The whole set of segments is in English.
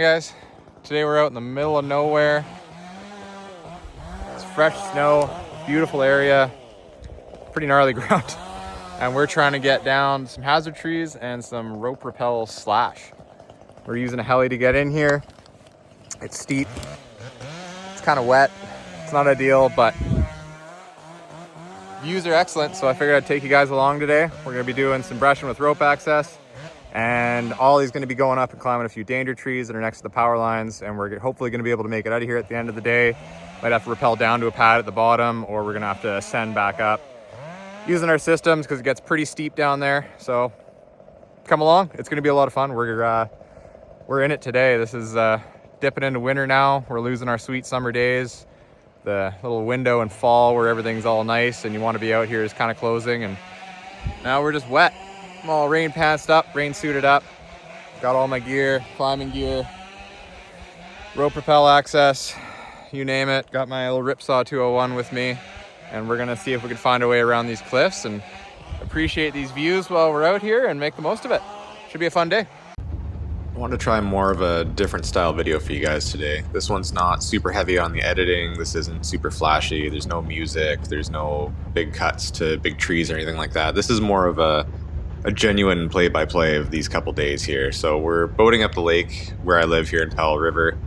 guys. Today we're out in the middle of nowhere. It's fresh snow, beautiful area, pretty gnarly ground. And we're trying to get down some hazard trees and some rope rappel slash. We're using a heli to get in here. It's steep, it's kind of wet. It's not ideal, but views are excellent, so I figured I'd take you guys along today. We're gonna be doing some brushing with rope access, and Ollie's gonna be going up and climbing a few danger trees that are next to the power lines, and we're hopefully gonna be able to make it out of here at the end of the day. Might have to rappel down to a pad at the bottom, or we're gonna have to ascend back up using our systems because it gets pretty steep down there. So come along, it's gonna be a lot of fun. We're in it today. This is dipping into winter now. We're losing our sweet summer days. The little window in fall where everything's all nice and you want to be out here is kind of closing, and now we're just wet. I'm all rain pantsed up, rain suited up. Got all my gear, climbing gear, rope rappel access, you name it. Got my little Ripsaw 201 with me, and we're gonna see if we can find a way around these cliffs and appreciate these views while we're out here and make the most of it. Should be a fun day. I wanted to try more of a different style video for you guys today. This one's not super heavy on the editing. This isn't super flashy. There's no music. There's no big cuts to big trees or anything like that. This is more of a genuine play-by-play of these couple days here. So we're boating up the lake where I live here in Powell River,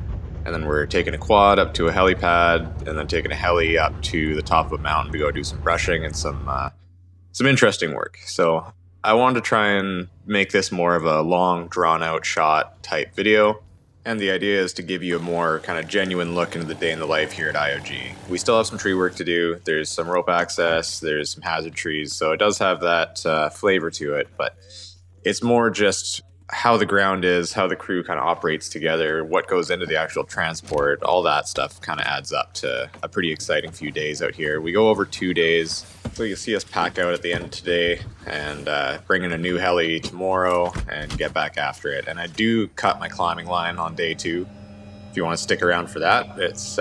and then we're taking a quad up to a helipad, and then taking a heli up to the top of a mountain to go do some brushing and some interesting work. So I wanted to try and make this more of a long, drawn-out shot type video. And the idea is to give you a more kind of genuine look into the day in the life here at IOG. We still have some tree work to do. There's some rope access, there's some hazard trees, so it does have that flavor to it, but it's more just how the ground is, how the crew kind of operates together, what goes into the actual transport, all that stuff kind of adds up to a pretty exciting few days out here. We go over 2 days, so you'll see us pack out at the end of today and bring in a new heli tomorrow and get back after it. And I do cut my climbing line on day 2. If you want to stick around for that, it's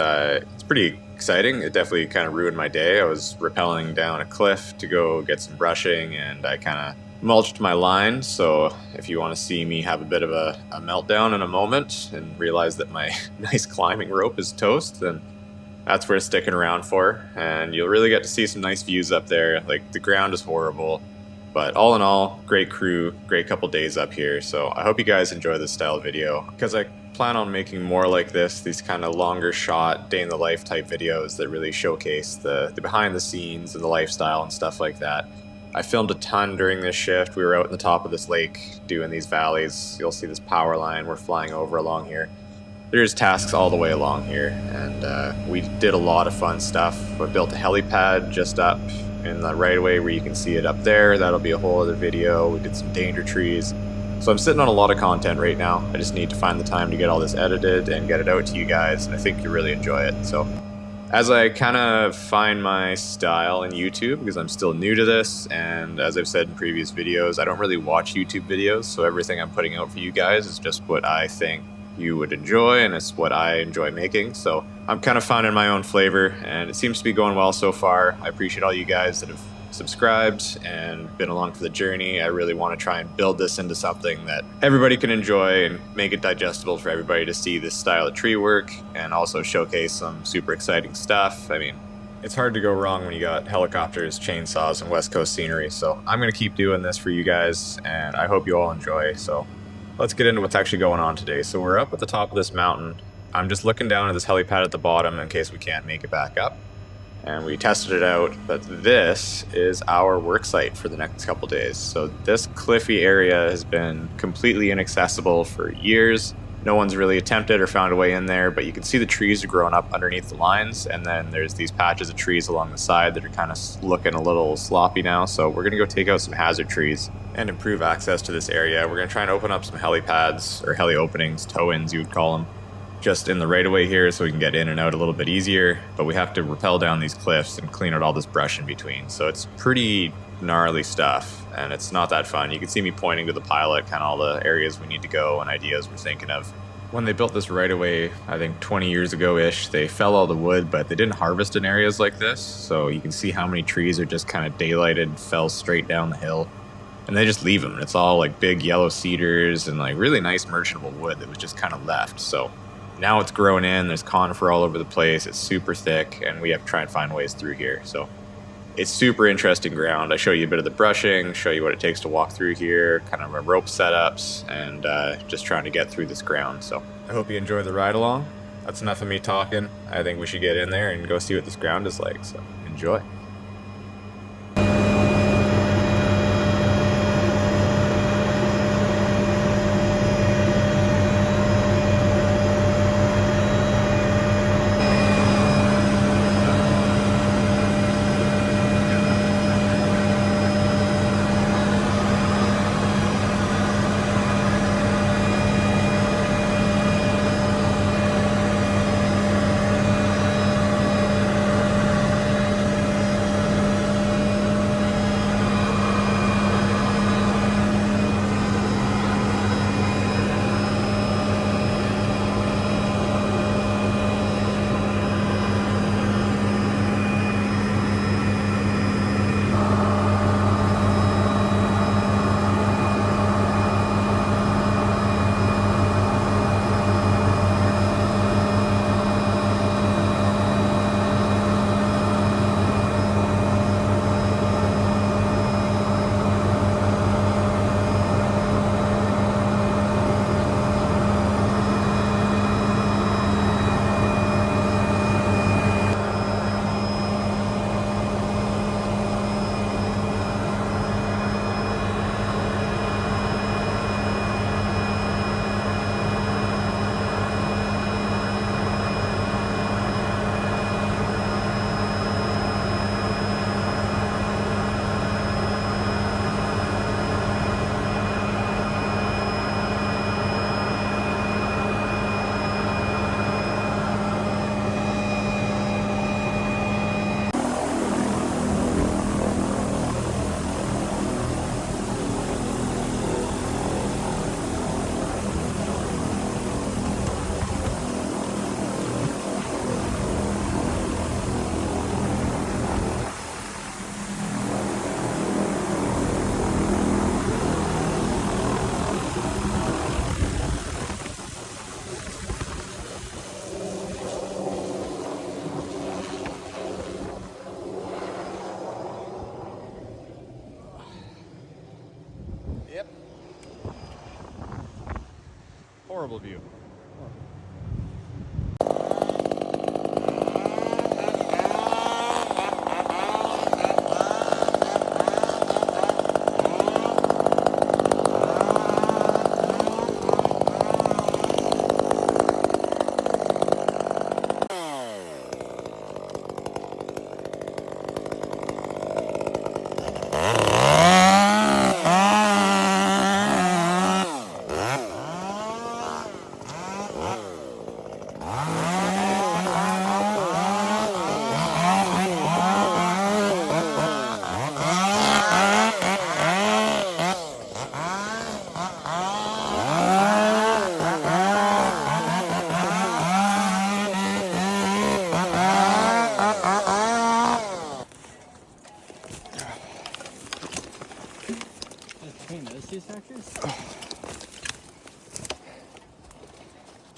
pretty exciting. It definitely kind of ruined my day. I was rappelling down a cliff to go get some brushing, and I kind of mulched my line. So if you want to see me have a bit of a meltdown in a moment and realize that my nice climbing rope is toast, then that's worth sticking around for. And you'll really get to see some nice views up there. Like, the ground is horrible, but all in all, great crew, great couple days up here. So I hope you guys enjoy this style of video, because I plan on making more like this, these kind of longer shot, day in the life type videos that really showcase the behind the scenes and the lifestyle and stuff like that. I filmed a ton during this shift. We were out in the top of this lake doing these valleys. You'll see this power line we're flying over along here. There's tasks all the way along here, and we did a lot of fun stuff. We built a helipad just up in the right of way where you can see it up there. That'll be a whole other video. We did some danger trees. So I'm sitting on a lot of content right now. I just need to find the time to get all this edited and get it out to you guys, and I think you'll really enjoy it. So as I kind of find my style in YouTube, because I'm still new to this, and as I've said in previous videos, I don't really watch YouTube videos, so everything I'm putting out for you guys is just what I think you would enjoy, and it's what I enjoy making. So I'm kind of finding my own flavor, and it seems to be going well so far. I appreciate all you guys that have subscribed and been along for the journey. I really want to try and build this into something that everybody can enjoy and make it digestible for everybody to see this style of tree work, and also showcase some super exciting stuff. I mean, it's hard to go wrong when you got helicopters, chainsaws, and West Coast scenery. So I'm going to keep doing this for you guys, and I hope you all enjoy. So let's get into what's actually going on today. So we're up at the top of this mountain. I'm just looking down at this helipad at the bottom in case we can't make it back up. And we tested it out, but this is our work site for the next couple days. So this cliffy area has been completely inaccessible for years. No one's really attempted or found a way in there, but you can see the trees are growing up underneath the lines, and then there's these patches of trees along the side that are kind of looking a little sloppy now. So we're gonna go take out some hazard trees and improve access to this area. We're gonna try and open up some helipads, or heli openings, tow-ins you would call them, just in the right of way here so we can get in and out a little bit easier, but we have to rappel down these cliffs and clean out all this brush in between. So it's pretty gnarly stuff, and it's not that fun. You can see me pointing to the pilot, kind of all the areas we need to go and ideas we're thinking of. When they built this right of way, I think 20 years ago-ish, they fell all the wood, but they didn't harvest in areas like this. So you can see how many trees are just kind of daylighted, fell straight down the hill. and they just leave them. It's all like big yellow cedars and like really nice merchantable wood that was just kind of left. So now it's growing in. There's conifer all over the place. It's super thick, and we have to try and find ways through here. So it's super interesting ground. I show you a bit of the brushing, show you what it takes to walk through here, kind of our rope setups, and just trying to get through this ground. So I hope you enjoy the ride along. That's enough of me talking. I think we should get in there and go see what this ground is like. So enjoy. Yep. Horrible view.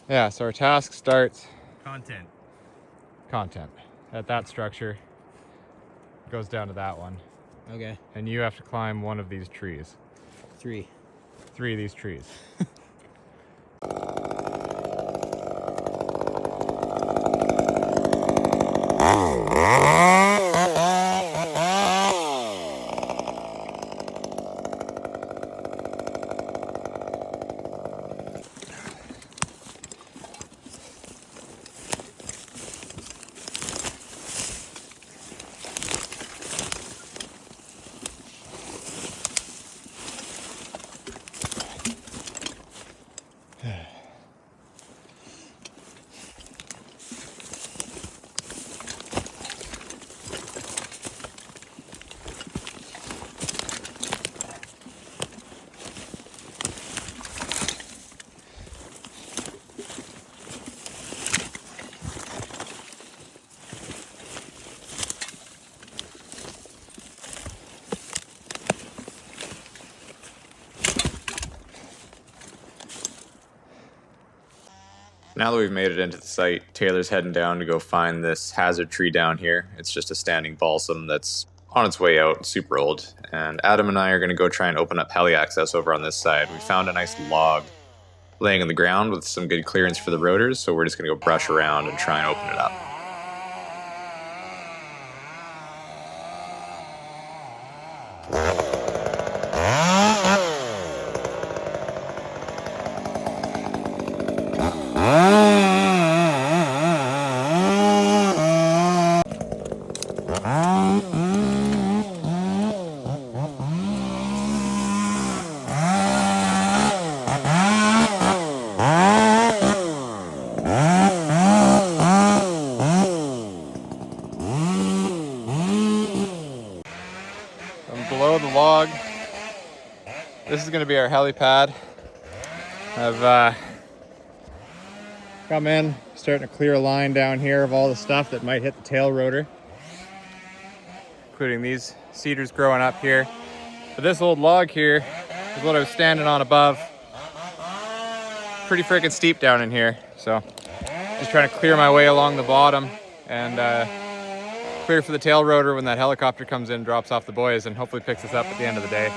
Yeah, so our task starts content at that structure, goes down to that one. Okay. And you have to climb one of these trees. Three of these trees. Now that we've made it into the site, Taylor's heading down to go find this hazard tree down here. It's just a standing balsam that's on its way out, super old. And Adam and I are going to go try and open up heli access over on this side. We found a nice log laying on the ground with some good clearance for the rotors, so we're just going to go brush around and try and open it up. Below the log, this is going to be our helipad. I've come in, starting to clear a line down here of all the stuff that might hit the tail rotor, including these cedars growing up here. But this old log here is what I was standing on above. Pretty freaking steep down in here, so just trying to clear my way along the bottom and clear for the tail rotor when that helicopter comes in, drops off the buoys, and hopefully picks us up at the end of the day.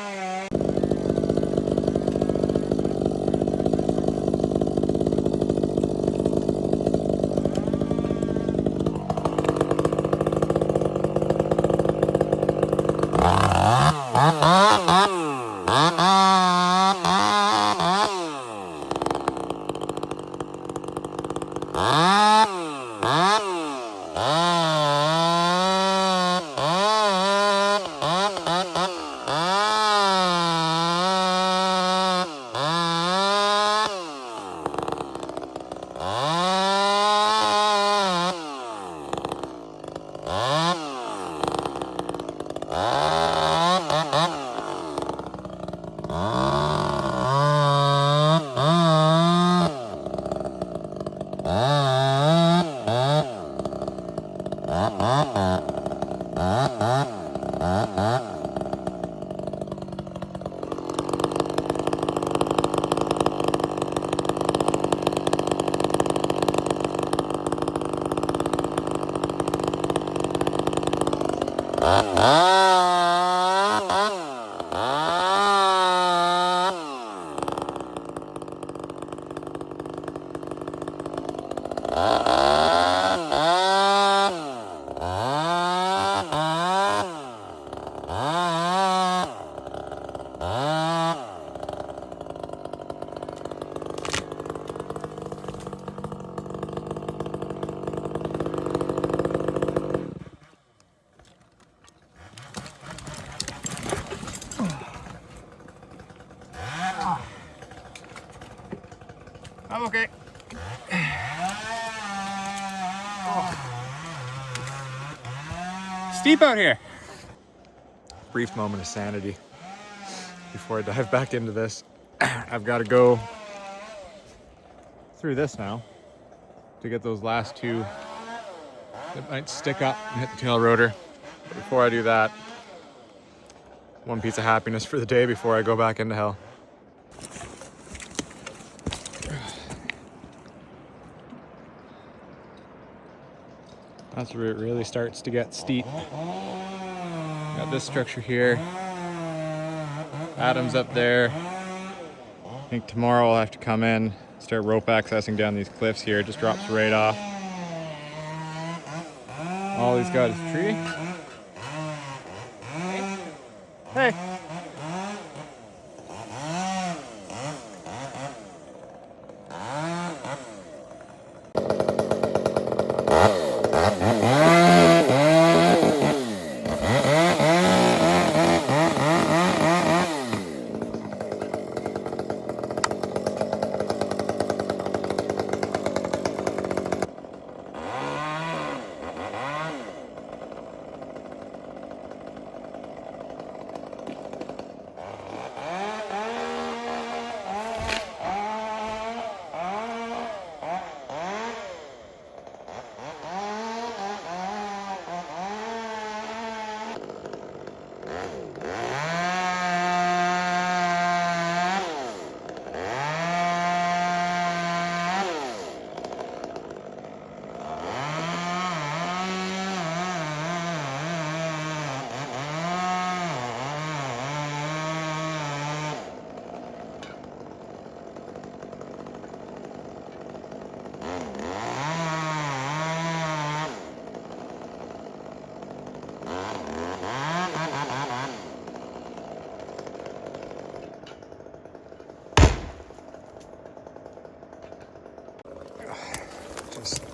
I'm okay. Steep out here. Brief moment of sanity before I dive back into this. I've got to go through this now to get those last two that might stick up and hit the tail rotor. But before I do that, one piece of happiness for the day before I go back into hell. That's where it really starts to get steep. Got this structure here. Adam's up there. I think tomorrow I'll have to come in, start rope accessing down these cliffs here. It just drops right off. All he's got is a tree. Hey.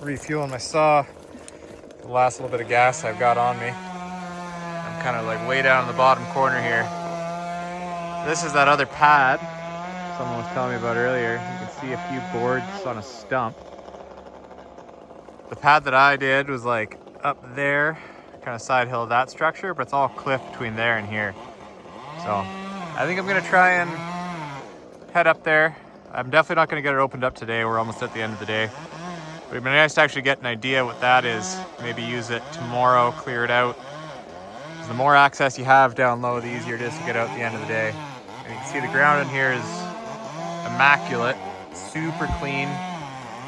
refueling my saw. The last little bit of gas I've got on me. I'm kind of like way down in the bottom corner here. This is that other pad someone was telling me about earlier. You can see a few boards on a stump. The pad that I did was like up there, kind of side hill of that structure, but it's all cliff between there and here. So I think I'm gonna try and head up there. I'm definitely not gonna get it opened up today. We're almost at the end of the day. But it'd be nice to actually get an idea what that is. Maybe use it tomorrow, clear it out. Because the more access you have down low, the easier it is to get out at the end of the day. And you can see the ground in here is immaculate, super clean,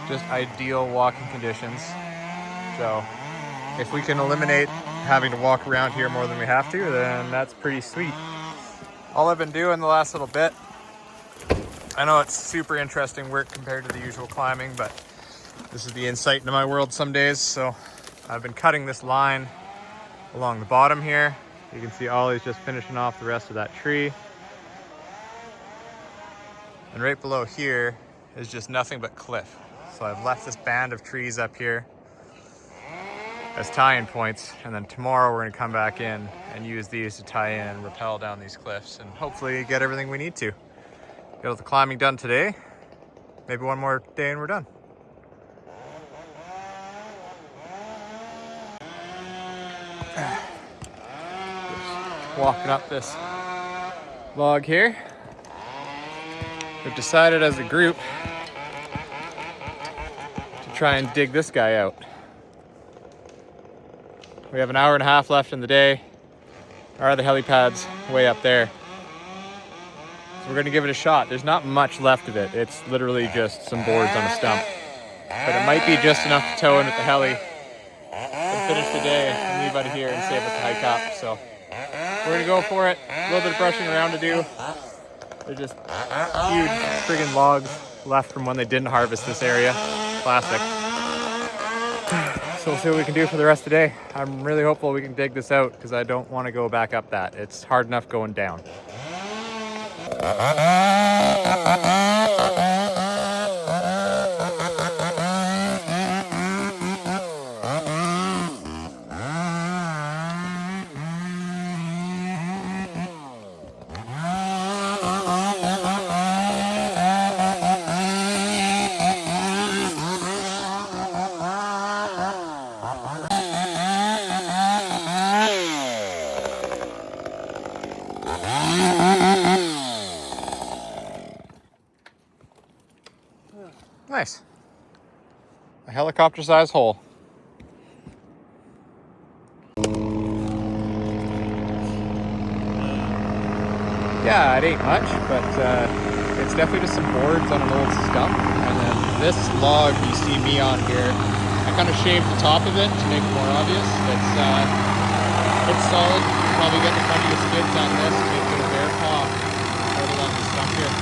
just ideal walking conditions. So if we can eliminate having to walk around here more than we have to, then that's pretty sweet. All I've been doing the last little bit, I know it's super interesting work compared to the usual climbing, but this is the insight into my world some days. So I've been cutting this line along the bottom here. You can see Ollie's just finishing off the rest of that tree. And right below here is just nothing but cliff. So I've left this band of trees up here as tie-in points, and then tomorrow we're gonna come back in and use these to tie in and rappel down these cliffs and hopefully get everything we need to. Get all the climbing done today. Maybe one more day and we're done. Just walking up this log here. We've decided as a group to try and dig this guy out. We have an hour and a half left in the day. Our other helipad's way up there. So we're gonna give it a shot. There's not much left of it. It's literally just some boards on a stump. But it might be just enough to tow in with the heli and finish the day and leave out of here and save us the hike up. So we're gonna go for it. A little bit of brushing around to do. They're just huge friggin' logs left from when they didn't harvest this area. Classic. So we'll see what we can do for the rest of the day. I'm really hopeful we can dig this out because I don't want to go back up that. It's hard enough going down. Nice. A helicopter-sized hole. Yeah, it ain't much, but it's definitely just some boards on an old stump. And then this log you see me on here, I kind of shaved the top of it to make it more obvious. It's solid. Probably get the front of the skids on this, make it a bear paw right along the stump here.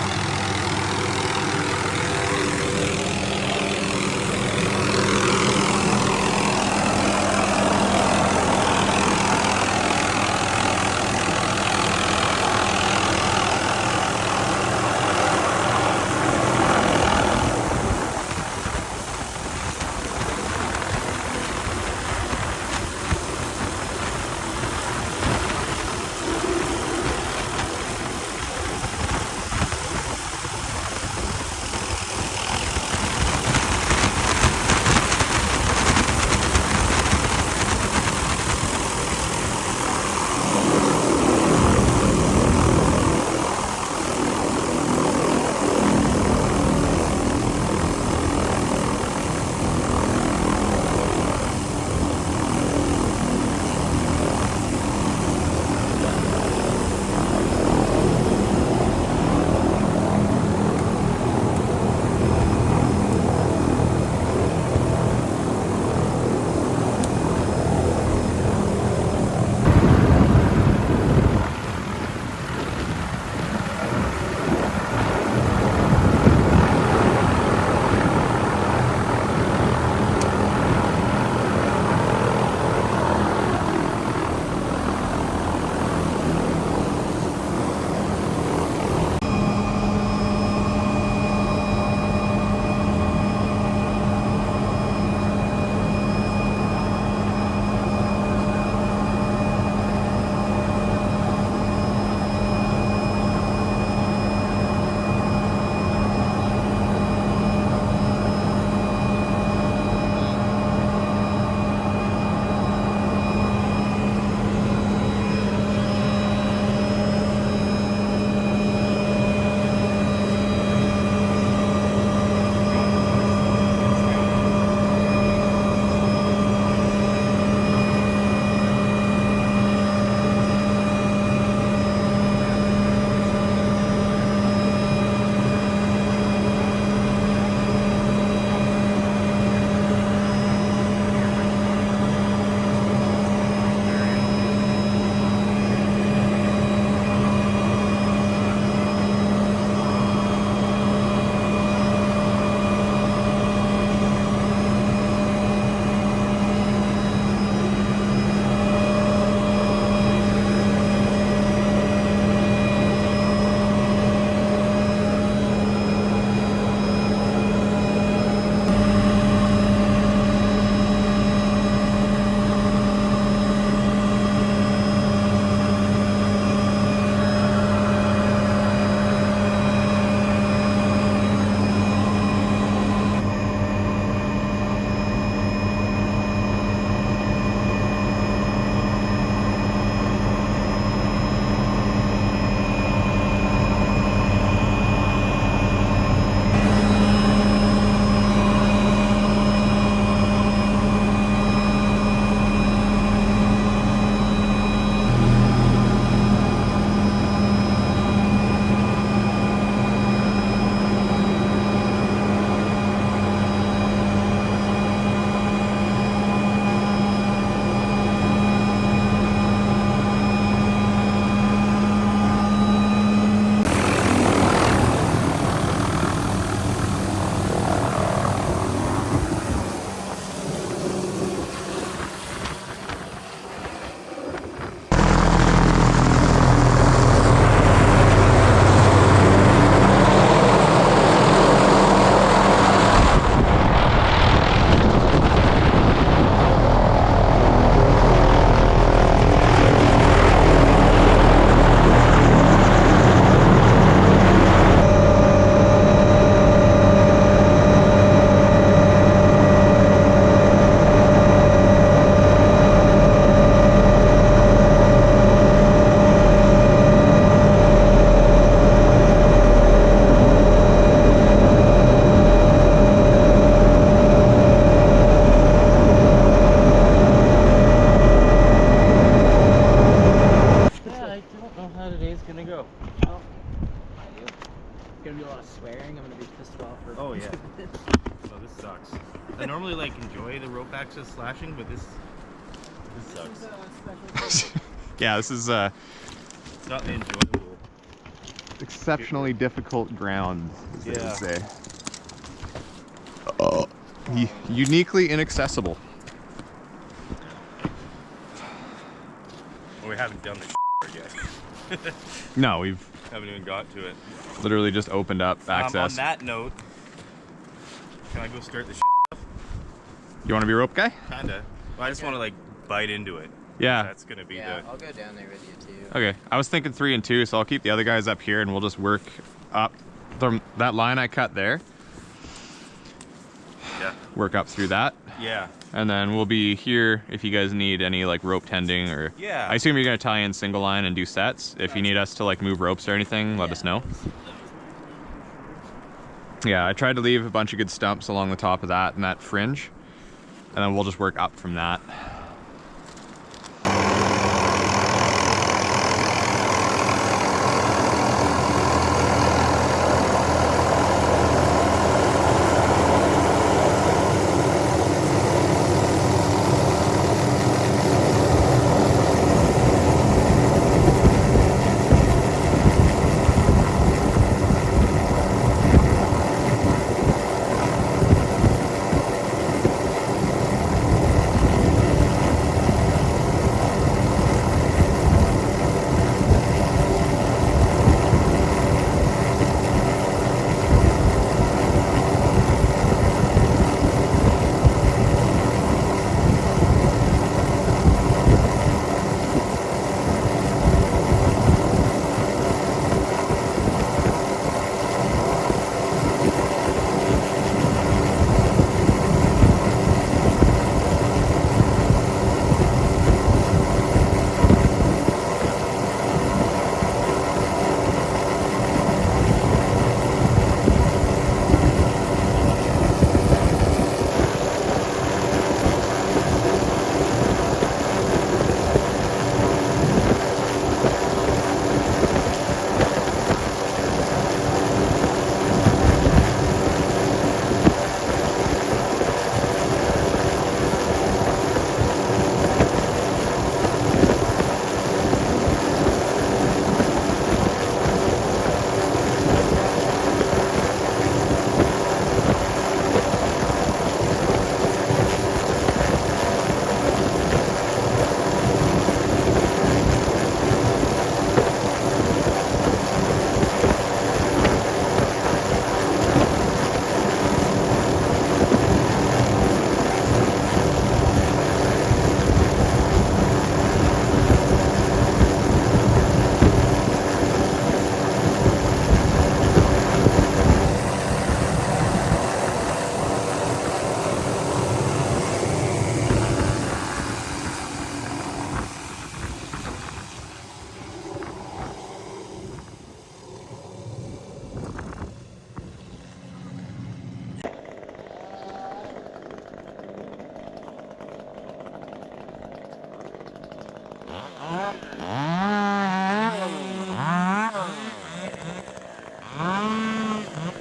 gonna go? Oh, I do. Gonna be a lot of swearing. I'm gonna be pissed off for. Oh yeah. So this sucks. I normally like enjoy the rope access slashing, but this sucks. This is a special. Yeah, this is It's not enjoyable. exceptionally difficult ground, as they would Yeah. say. Uniquely inaccessible. Well, we haven't done this yet. No, we've Haven't even got to it. literally just opened up access. On that note, can I go start the You want to be rope guy? Kinda. Well, I just want to like bite into it. Yeah. That's gonna be Yeah, the. I'll go down there with you too. Okay, I was thinking 3 and 2, so I'll keep the other guys up here and we'll just work up that line I cut there. Yeah. Work up through that. Yeah. And then we'll be here if you guys need any like rope tending or... Yeah. I assume you're gonna tie in single line and do sets. If you need us to like move ropes or anything, let us know. Yeah, I tried to leave a bunch of good stumps along the top of that and that fringe. And then we'll just work up from that.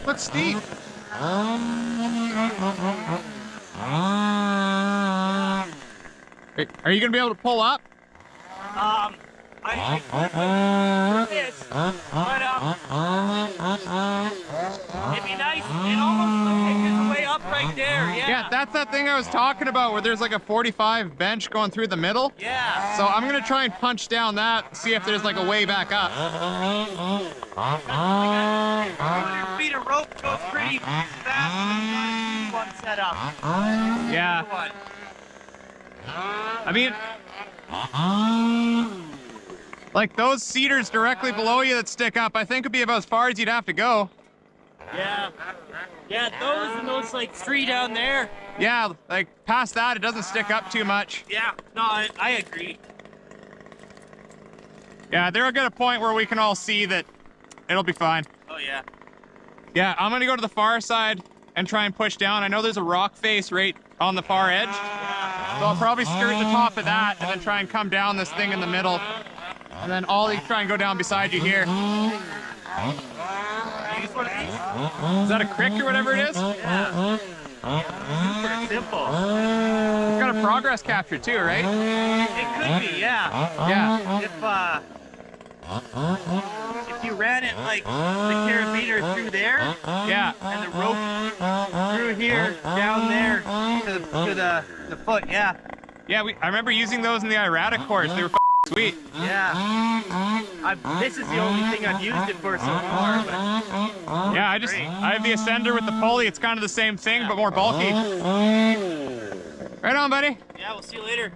Looks steep. Are you gonna be able to pull up? I this, but it'd be nice. It almost looks like there's a way up right there. Yeah. Yeah, that's that thing I was talking about where there's like a 45 bench going through the middle. Yeah. So I'm gonna try and punch down that, see if there's like a way back up. 200 feet of rope goes pretty fast when one set up. Yeah. I mean, like those cedars directly below you that stick up, I think would be about as far as you'd have to go. Yeah. Yeah, those and those like three down there. Yeah, like past that, it doesn't stick up too much. Yeah. No, I agree. Yeah, they're at a point where we can all see that it'll be fine. Oh yeah. Yeah, I'm gonna go to the far side and try and push down. I know there's a rock face right on the far edge. So I'll probably skirt the top of that and then try and come down this thing in the middle. And then Ollie, try and go down beside you here. Use one of these? Is that a crick or whatever it is? Yeah. Super simple. It's got a progress capture too, right? It could be, yeah. Yeah. If you ran it like the carabiner through there, Yeah. and the rope through here, down there to the foot, yeah. Yeah, I remember using those in the errata course. They were sweet. Yeah. This is the only thing I've used it for so far, but Yeah, I have the Ascender with the pulley. It's kind of the same thing, but more bulky. Right on, buddy. yeah, we'll see you later.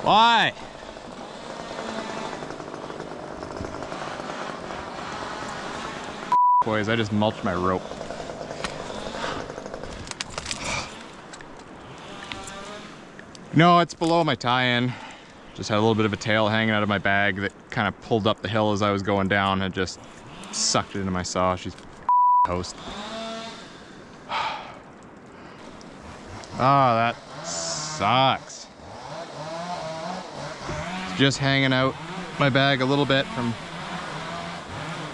Why? Boys, I just mulched my rope. No, it's below my tie-in. Just had a little bit of a tail hanging out of my bag that kind of pulled up the hill as I was going down and just sucked it into my saw. She's toast. Oh, that sucks. Just hanging out my bag a little bit from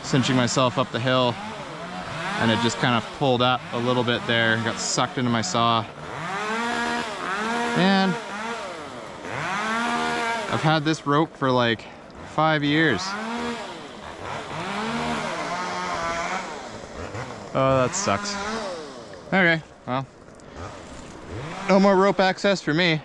cinching myself up the hill, and it just kind of pulled up a little bit there, got sucked into my saw. And I've had this rope for like 5 years. Oh, that sucks. Okay, well, no more rope access for me.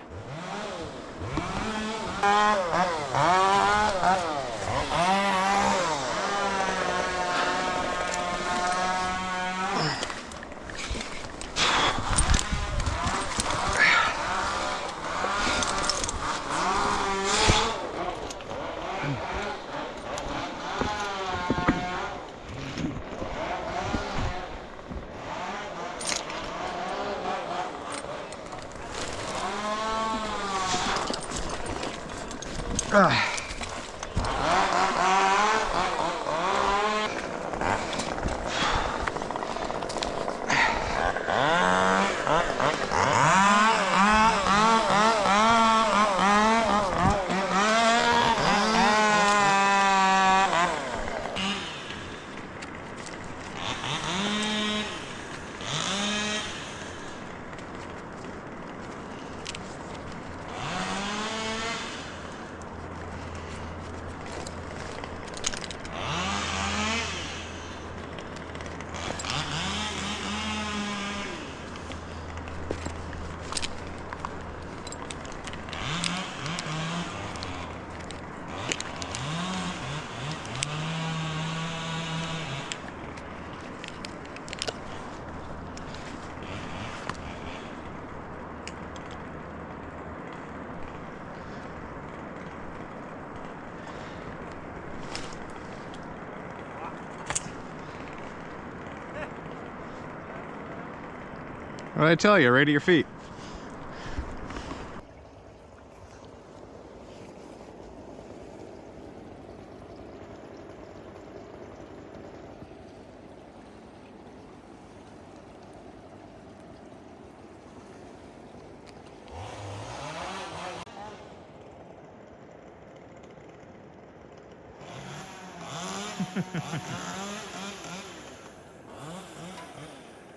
What did I tell you? Right at your feet.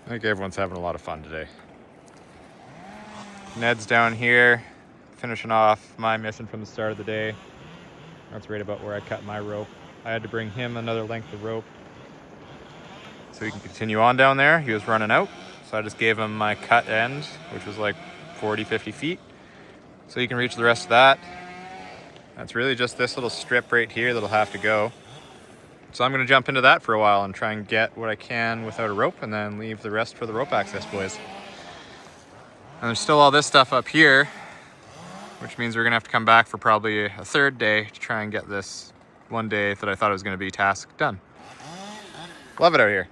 I think everyone's having a lot of fun today. Ned's down here, finishing off my mission from the start of the day. That's right about where I cut my rope. I had to bring him another length of rope so he can continue on down there. He was running out, so I just gave him my cut end, which was like 40, 50 feet, so he can reach the rest of that. That's really just this little strip right here that'll have to go. So I'm gonna jump into that for a while and try and get what I can without a rope, and then leave the rest for the rope access boys. And there's still all this stuff up here, which means we're gonna have to come back for probably a third day to try and get this one day that I thought it was gonna be task done. Love it out here.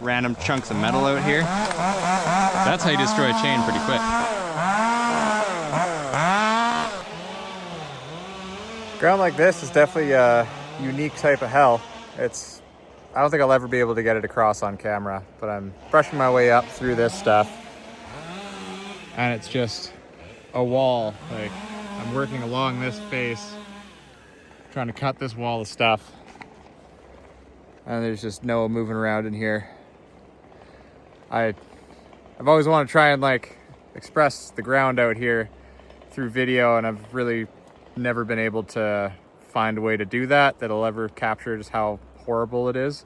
Random chunks of metal out here. That's how you destroy a chain pretty quick. Ground like this is definitely a unique type of hell. I don't think I'll ever be able to get it across on camera, but I'm brushing my way up through this stuff. And it's just a wall. Like, I'm working along this face, trying to cut this wall of stuff. And there's just no moving around in here. I've always wanted to try and like express the ground out here through video, and I've really never been able to find a way to do that that'll ever capture just how horrible it is.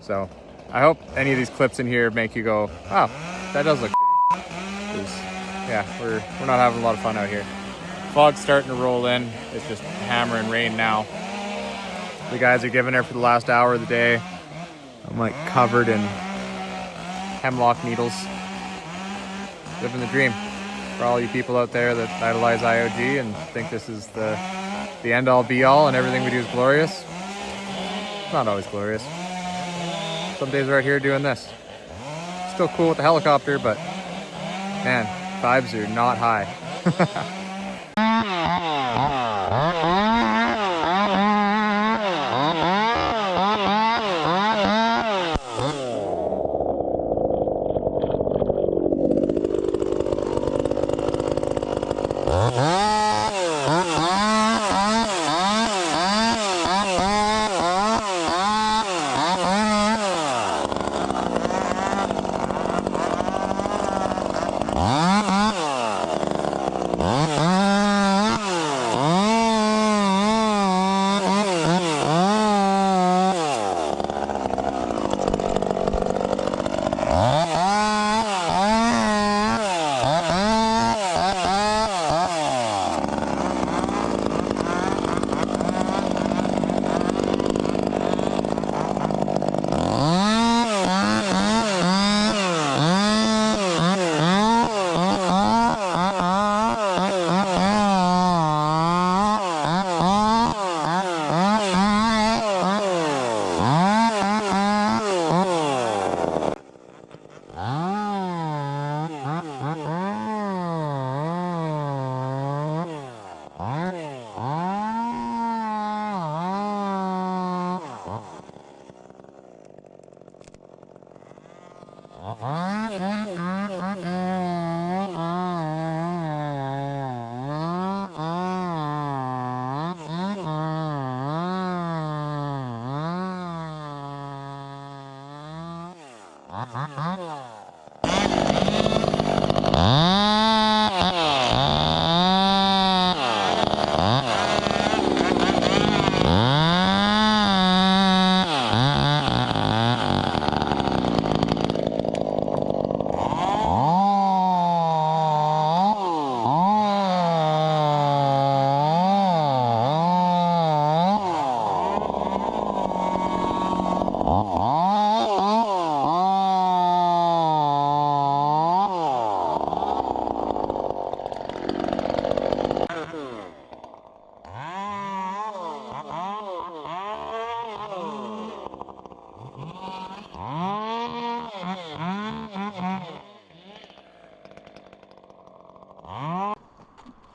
So I hope any of these clips in here make you go, oh, that does look shitty. 'Cause, yeah, we're not having a lot of fun out here. Fog's starting to roll in. It's just hammering rain now. The guys are giving it for the last hour of the day. I'm like covered in hemlock needles. Living the dream. For all you people out there that idolize IOG and think this is the end all be all and everything we do is glorious. It's not always glorious. Some days we're out here doing this. Still cool with the helicopter, but man, vibes are not high.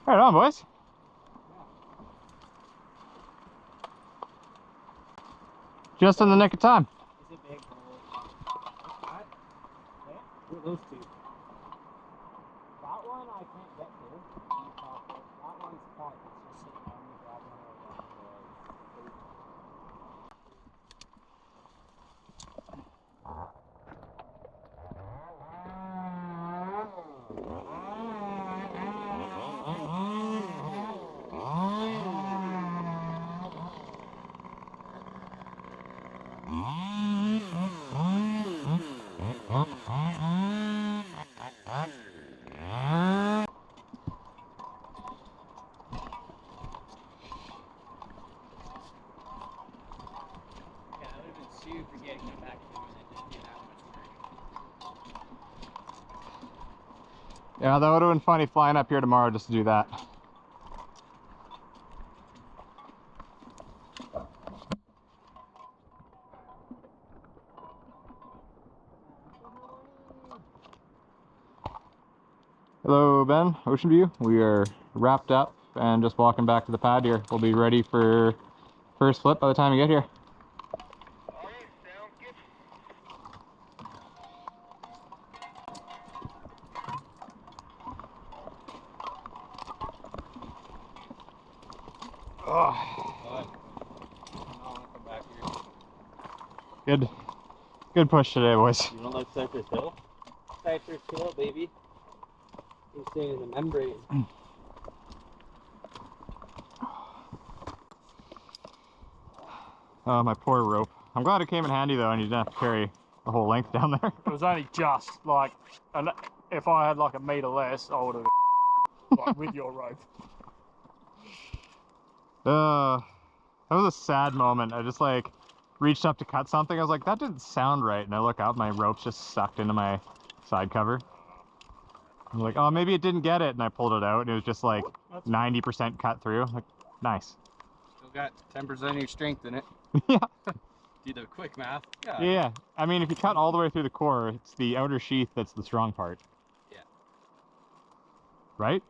Right on, boys. Just in the nick of time. Is it big? What are those two? That one I can't get to. That one's caught. It's just sitting on the grab one over there. Super getting them back to and it didn't do that much work. Yeah, that would have been funny flying up here tomorrow just to do that. Hello, Ben, Ocean View. We are wrapped up and just walking back to the pad here. We'll be ready for first flip by the time we get here. Good push today, boys. You don't like Cypress Hill? Cypress Hill, baby. You're staying in the membrane. Oh, my poor rope. I'm glad it came in handy though, and you didn't have to carry the whole length down there. It was only just like, and if I had like a meter less, I would have like with your rope. That was a sad moment. I just like reached up to cut something. I was like, that didn't sound right. And I look up, my rope's just sucked into my side cover. I'm like, oh, maybe it didn't get it. And I pulled it out and it was just like 90% cut through. Like, nice. Still got 10% of your strength in it. Yeah. Do the quick math. Yeah. I mean, if you cut all the way through the core, it's the outer sheath that's the strong part. Yeah. Right?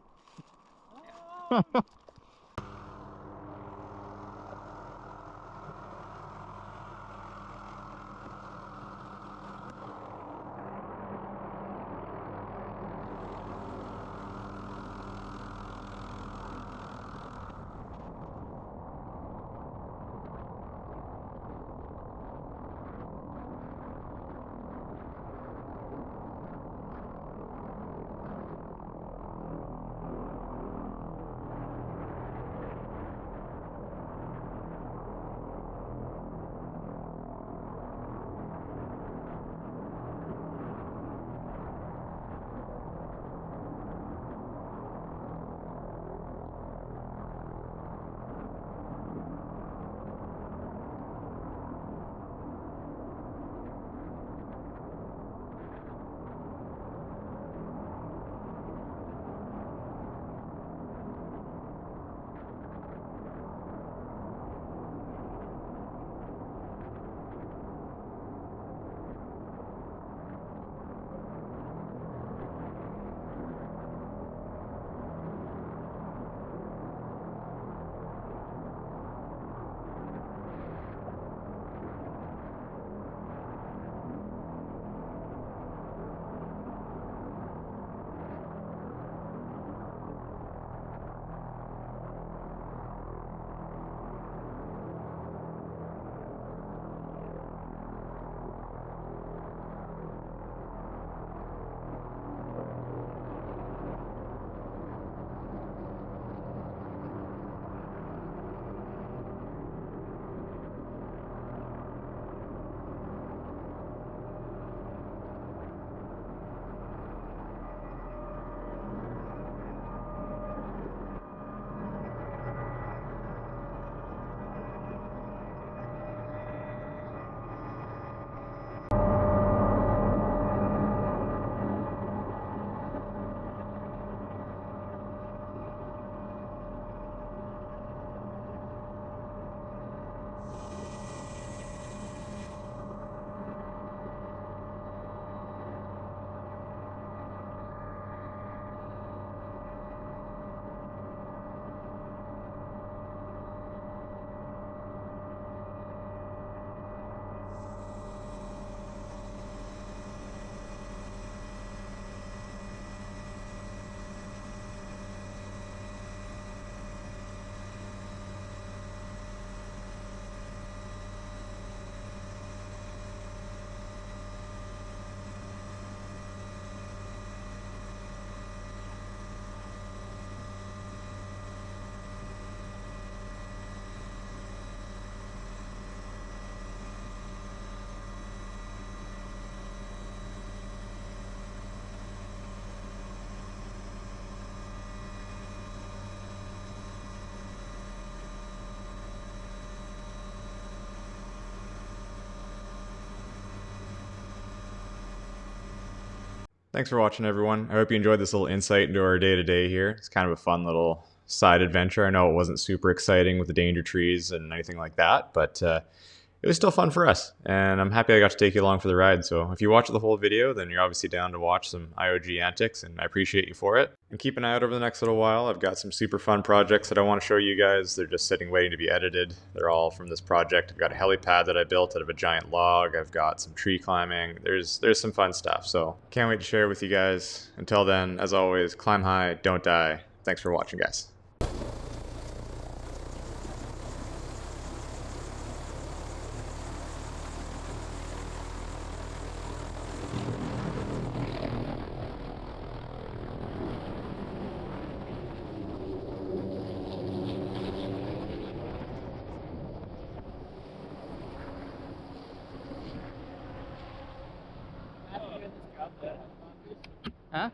Thanks for watching, everyone. I hope you enjoyed this little insight into our day-to-day here. It's kind of a fun little side adventure. I know it wasn't super exciting with the danger trees and anything like that, but it was still fun for us, and I'm happy I got to take you along for the ride. So if you watch the whole video, then you're obviously down to watch some IOG antics, and I appreciate you for it. And keep an eye out over the next little while. I've got some super fun projects that I want to show you guys. They're just sitting waiting to be edited. They're all from this project. I've got a helipad that I built out of a giant log. I've got some tree climbing. There's some fun stuff, so can't wait to share with you guys. Until then, as always, climb high, don't die. Thanks for watching, guys. Huh?